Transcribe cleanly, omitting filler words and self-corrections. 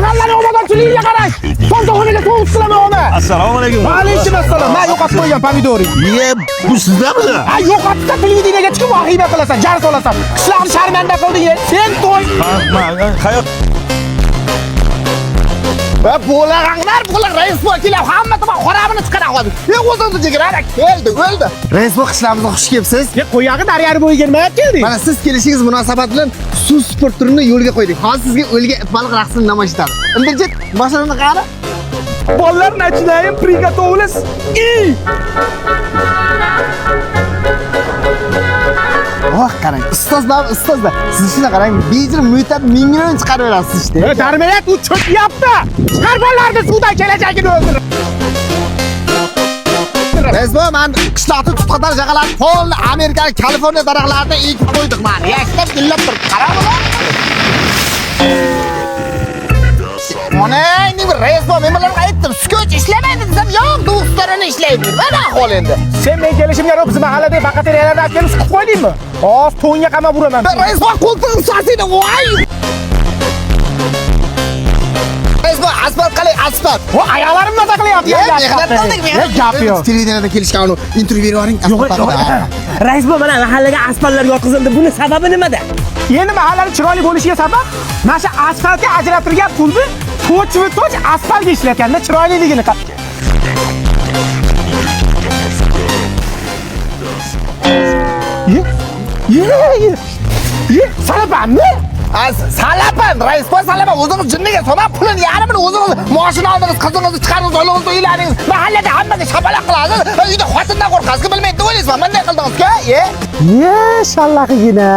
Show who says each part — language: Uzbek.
Speaker 1: Mahallaning obodonchiligiga qarash. Sonxonaga sovuq qilaman uni.
Speaker 2: Assalomu alaykum.
Speaker 1: Va alaykum assalom. Men yo'qotib qo'ygan pomidoring.
Speaker 2: Bu sizlarmi?
Speaker 1: Ha, yo'qotsa televideniyega chiqib vahima qilasan, jar solasan. Qishloqni sharmanda qilding. Sen to'y.
Speaker 2: Qayoq?
Speaker 1: Va bo'lag'anglar, rais kelib hamma tomon qorabini chiqara qoldi. O'zingni jigarada keldi, o'ldi.
Speaker 3: Rais bu qishlamizga xush kelibsiz.
Speaker 1: Qo'yag'i daryar bo'yiga nima kelding?
Speaker 3: Mana siz kelishingiz munosabat bilan suv sport turini yo'lga qo'ydik. Hozir sizga o'lga itbaliq raqsini namoyish etamiz. Indirjit, mashinani qara.
Speaker 1: Bolalar начинаем приготовлять. И
Speaker 3: Oh, qarang, ustozlar. Siz shuna qarang, bejir muhitdan mingdan chiqarib berasiz işte.
Speaker 1: Darmayat u cho'kyapti. Chiqar bolalarni suvdan kelajagini o'ldirib.
Speaker 3: Rais bu men qishloqda tutqatar jag'alar pol Amerikalik Kaliforniya daraxtlarini ekib qo'ydik mana. Yashtab gullab turib qarang buni. Mana endi rais bu men bilan aytdim, skoch ishlamaydi desam, yo'q, do'stlarini ishlaydi. Mana hol endi.
Speaker 1: Sen men kelishimga ro'p bizim mahalladagi baqateriyalarni olib kelib siqib qo'ydingmi? Hozir to'nga qamab uraman.
Speaker 3: Rais bu qo'ltig'ini sasiydi, voy! Rais bu asfalt qalay, asfalt.
Speaker 1: O oyoqlarim nima qilyapti?
Speaker 3: Mehnat qildik, mehnat.
Speaker 1: Gap yo'q.
Speaker 3: Televideniyada kelishgan uni intervyu bering.
Speaker 4: Rais bu mana mahallaga asfaltlar yotqizildi. Buni sababi nimada?
Speaker 1: Endi mahallaning chiroyli bo'lishiga sabab mana shu asfaltga ajratilgan pulni to'ch asfaltga ishlatganda chiroyliligini qatdi. Salapanmi?
Speaker 3: Salapan, rais bu salapan. O'zingiz jinniga so'rab pulini yarimini o'zingiz mashina oldingiz, qizingizni chiqardingiz, o'g'lingizni to'ylaringiz. Mahallada hammaga shapalaq qilasiz. Uyda xotindan qo'rqasiz, bilmaydi o'ylaysizmi? Bunday qildingiz-ku?
Speaker 1: Shallaqigina.